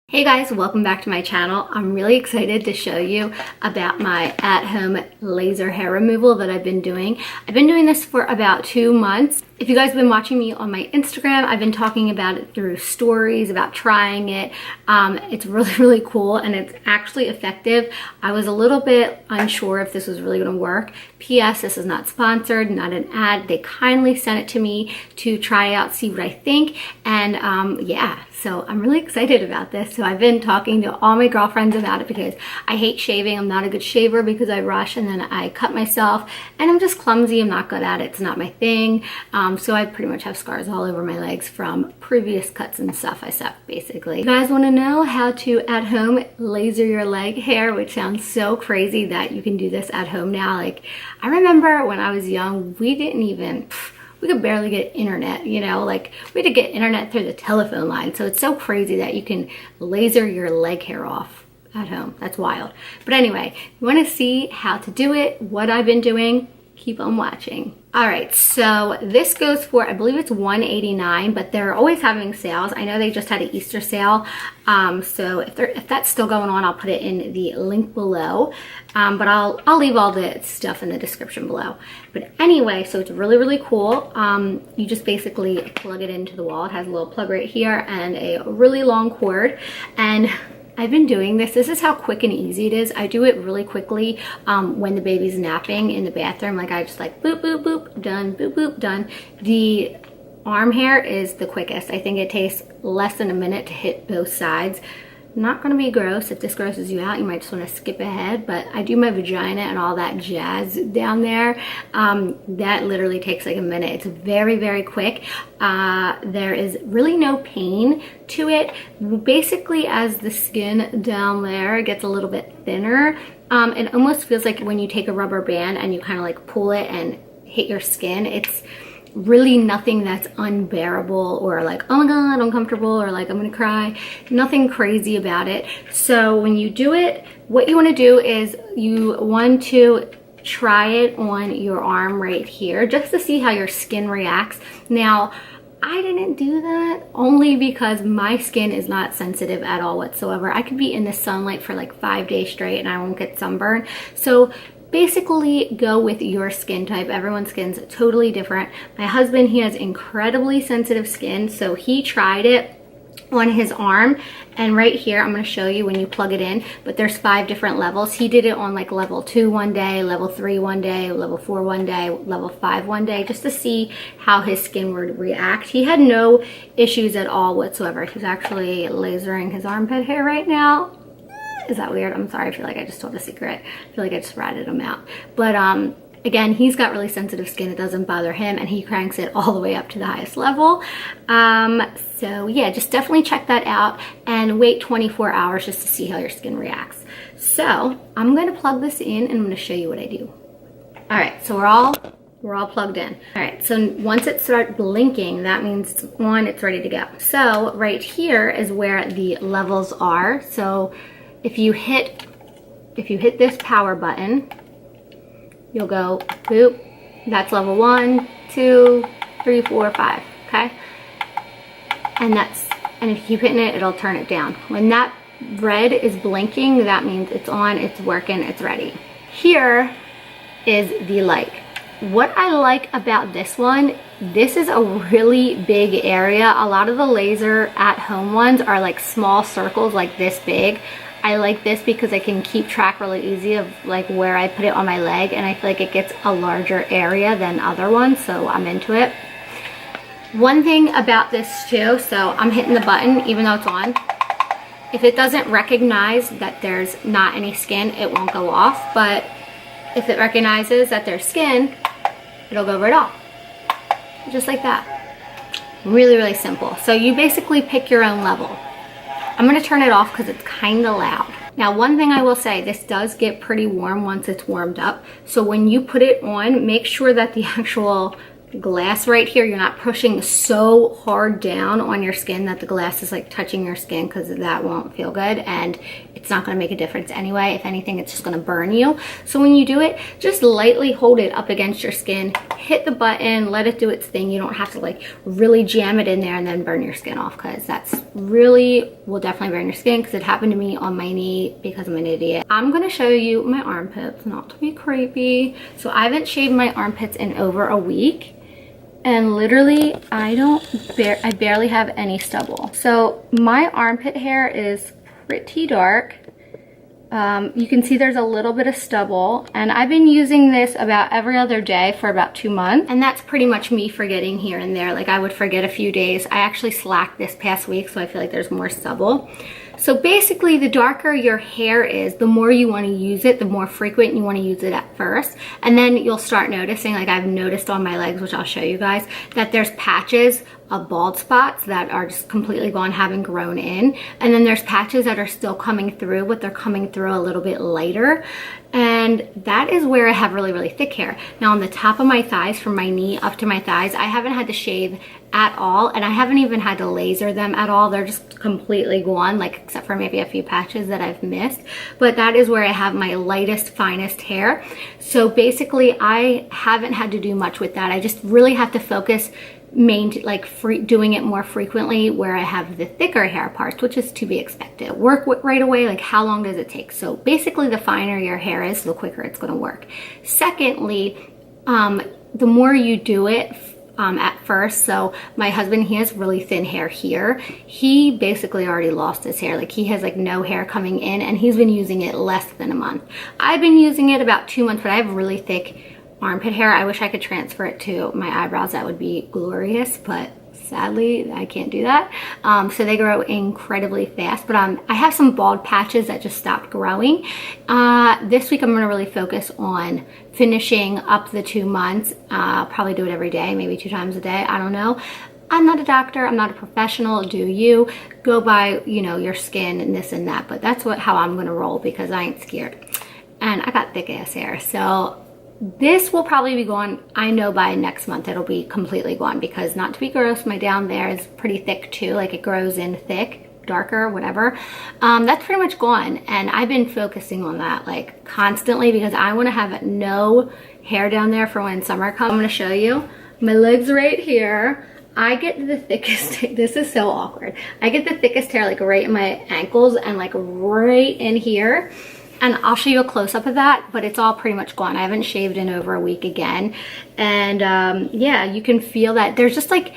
Hey guys, welcome back to my channel. I'm really excited to show you about my at-home laser hair removal that I've been doing. I've been doing this for about 2 months. If you guys have been watching me on my Instagram, I've been talking about it through stories, about trying it. It's really cool and it's actually effective. I was a little bit unsure if this was really gonna work. P.S. This is not sponsored, not an ad. They kindly sent it to me to try out, see what I think. And yeah, so I'm really excited about this. So I've been talking to all my girlfriends about it because I hate shaving. I'm not a good shaver because I rush and then I cut myself and I'm just clumsy. I'm not good at it. It's not my thing. So I pretty much have scars all over my legs from previous cuts and stuff I suck, basically. You guys want to know how to at home laser your leg hair, which sounds so crazy that you can do this at home now. Like, I remember when I was young, we could barely get internet, you know, like we had to get internet through the telephone line. So it's so crazy that you can laser your leg hair off at home. That's wild. But anyway, you want to see how to do it, what I've been doing, keep on watching. All right, so this goes for, I believe it's $189, but they're always having sales. I know they just had an Easter sale. So if that's still going on, I'll put it in the link below. But I'll leave all the stuff in the description below. But anyway, so it's really cool. You just basically plug it into the wall. It has a little plug right here and a really long cord. And I've been doing this. This is how quick and easy it is. I do it really quickly when the baby's napping in the bathroom. Like I just like boop, boop, boop, done, boop, boop, done. The arm hair is the quickest. I think it takes less than a minute to hit both sides. Not gonna be gross. If this grosses you out, you might just wanna skip ahead, but I do my vagina and all that jazz down there. That literally takes like a minute. It's very quick. There is really no pain to it. Basically, as the skin down there gets a little bit thinner, it almost feels like when you take a rubber band and you kind of like pull it and hit your skin. It's really nothing that's unbearable or like, oh my god, uncomfortable, or like I'm gonna cry. Nothing crazy about it. So when you do it, what you want to do is you want to try it on your arm right here just to see how your skin reacts. Now, I didn't do that only because my skin is not sensitive at all whatsoever. I could be in the sunlight for like 5 days straight and I won't get sunburn. So basically go with your skin type. Everyone's skin's totally different. My husband, he has incredibly sensitive skin, so he tried it on his arm, and right here I'm going to show you when you plug it in, but there's 5 different levels. He did it on like level 2 one day, level 3 one day, level 4 one day, level 5 one day, just to see how his skin would react. He had no issues at all whatsoever. He's actually lasering his armpit hair right now. Is that weird? I'm sorry, I feel like I just told a secret. I feel like I just ratted him out. But again, he's got really sensitive skin. It doesn't bother him, and he cranks it all the way up to the highest level. So yeah, just definitely check that out and wait 24 hours just to see how your skin reacts. So I'm gonna plug this in and I'm gonna show you what I do. All right, so we're all plugged in. All right, so once it starts blinking, that means it's on, it's ready to go. So right here is where the levels are. So if you hit this power button, you'll go boop. That's level 1, 2, 3, 4, 5. Okay, and if you keep hitting it, it'll turn it down. When that red is blinking, that means it's on, it's working, it's ready. Here is the light. What I like about this one, this is a really big area. A lot of the laser at home ones are like small circles like this big. I like this because I can keep track really easy of like where I put it on my leg, and I feel like it gets a larger area than other ones, so I'm into it. One thing about this too, so I'm hitting the button even though it's on. If it doesn't recognize that there's not any skin, it won't go off, but if it recognizes that there's skin, it'll go right off. Just like that. Really simple. So you basically pick your own level. I'm gonna turn it off because it's kind of loud. Now, one thing I will say, this does get pretty warm once it's warmed up. So when you put it on, make sure that the actual glass right here, you're not pushing so hard down on your skin that the glass is like touching your skin, because that won't feel good and it's not going to make a difference anyway. If anything, it's just going to burn you. So when you do it, just lightly hold it up against your skin, hit the button, let it do its thing. You don't have to like really jam it in there and then burn your skin off, because that's really will definitely burn your skin, because it happened to me on my knee because I'm an idiot. I'm going to show you my armpits, not to be creepy. So I haven't shaved my armpits in over a week. And literally, I barely have any stubble. So my armpit hair is pretty dark. You can see there's a little bit of stubble, and I've been using this about every other day for about 2 months, and that's pretty much me forgetting here and there. Like, I would forget a few days. I actually slacked this past week, so I feel like there's more stubble. So basically, the darker your hair is, the more you want to use it, the more frequent you want to use it at first. And then you'll start noticing, like I've noticed on my legs, which I'll show you guys, that there's patches of bald spots that are just completely gone, haven't grown in. And then there's patches that are still coming through, but they're coming through a little bit lighter. And that is where I have really, really thick hair. Now on the top of my thighs, from my knee up to my thighs, I haven't had to shave at all, and I haven't even had to laser them at all. They're just completely gone, like except for maybe a few patches that I've missed. But that is where I have my lightest, finest hair. So basically, I haven't had to do much with that. I just really have to focus doing it more frequently where I have the thicker hair parts, which is to be expected. Work right away, like how long does it take? So basically, the finer your hair is, the quicker it's going to work. Secondly, the more you do it at first, so my husband, he has really thin hair here. He basically already lost his hair. Like, he has like no hair coming in, and he's been using it less than a month. I've been using it about 2 months, but I have really thick armpit hair. I wish I could transfer it to my eyebrows. That would be glorious, but sadly I can't do that. So they grow incredibly fast, but I have some bald patches that just stopped growing. This week I'm going to really focus on finishing up the 2 months. Probably do it every day, maybe 2 times a day, I don't know. I'm not a doctor, I'm not a professional. Do you go by, you know, your skin and this and that, but that's how I'm going to roll, because I ain't scared. And I got thick ass hair, so this will probably be gone. I know by next month it'll be completely gone, because, not to be gross, my down there is pretty thick too. Like, it grows in thick, darker, whatever. That's pretty much gone, and I've been focusing on that like constantly, because I want to have no hair down there for when summer comes. I'm going to show you my legs right here. I get the thickest, this is so awkward. I get the thickest hair like right in my ankles and like right in here. And I'll show you a close-up of that, but it's all pretty much gone. I haven't shaved in over a week again. And yeah, you can feel that there's just like,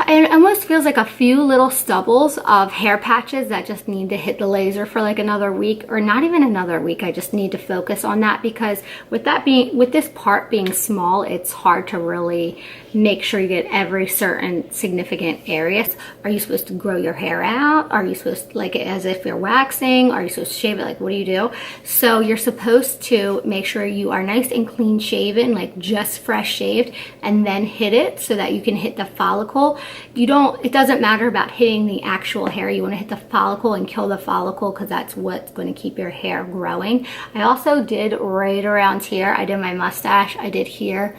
it almost feels like a few little stubbles of hair patches that just need to hit the laser for like another week, or not even another week. I just need to focus on that, because with this part being small, it's hard to really make sure you get every certain significant areas. Are you supposed to grow your hair out? Are you supposed to, like, as if you're waxing? Are you supposed to shave it? Like, what do you do? So you're supposed to make sure you are nice and clean shaven, like just fresh shaved, and then hit it so that you can hit the follicle. It doesn't matter about hitting the actual hair. You want to hit the follicle and kill the follicle, because that's what's going to keep your hair growing. I also did right around here. I did my mustache. I did here,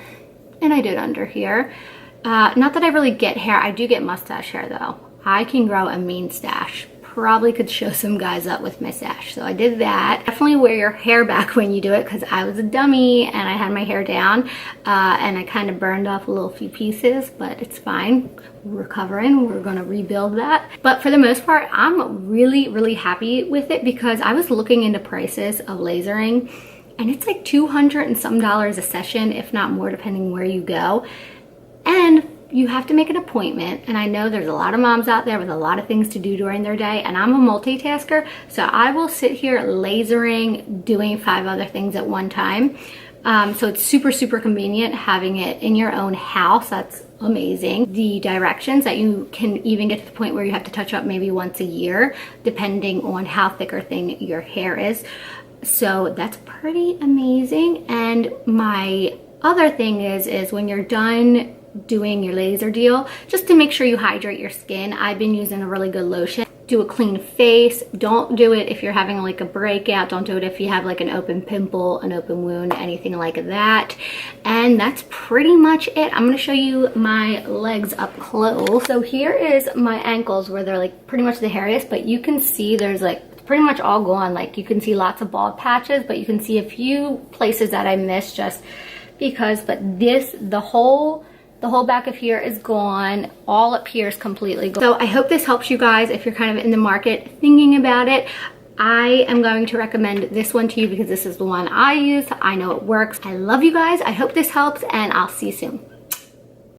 and I did under here. Not that I really get hair. I do get mustache hair though. I can grow a mean stash. Probably could show some guys up with my stash. So I did that. Definitely wear your hair back when you do it, because I was a dummy and I had my hair down and I kind of burned off a little few pieces, but it's fine. We're recovering. We're going to rebuild that. But for the most part, I'm really, really happy with it, because I was looking into prices of lasering, and it's like $200 and some a session, if not more, depending where you go. And you have to make an appointment, and I know there's a lot of moms out there with a lot of things to do during their day, and I'm a multitasker, so I will sit here lasering, doing 5 other things at one time. So it's super, super convenient having it in your own house. That's amazing. The directions that you can even get to the point where you have to touch up maybe once a year, depending on how thick or thin your hair is. So that's pretty amazing. And my other thing is when you're done doing your laser deal, just to make sure you hydrate your skin, I've been using a really good lotion. Do a clean face. Don't do it if you're having like a breakout. Don't do it if you have like an open pimple, an open wound, anything like that. And that's pretty much it. I'm gonna show you my legs up close. So here is my ankles, where they're like pretty much the hairiest, but you can see there's like pretty much all gone. Like, you can see lots of bald patches, but you can see a few places that I missed just because, but this, the whole back of here is gone. All up here is completely gone. So I hope this helps you guys if you're kind of in the market thinking about it. I am going to recommend this one to you because this is the one I use. I know it works. I love you guys. I hope this helps, and I'll see you soon.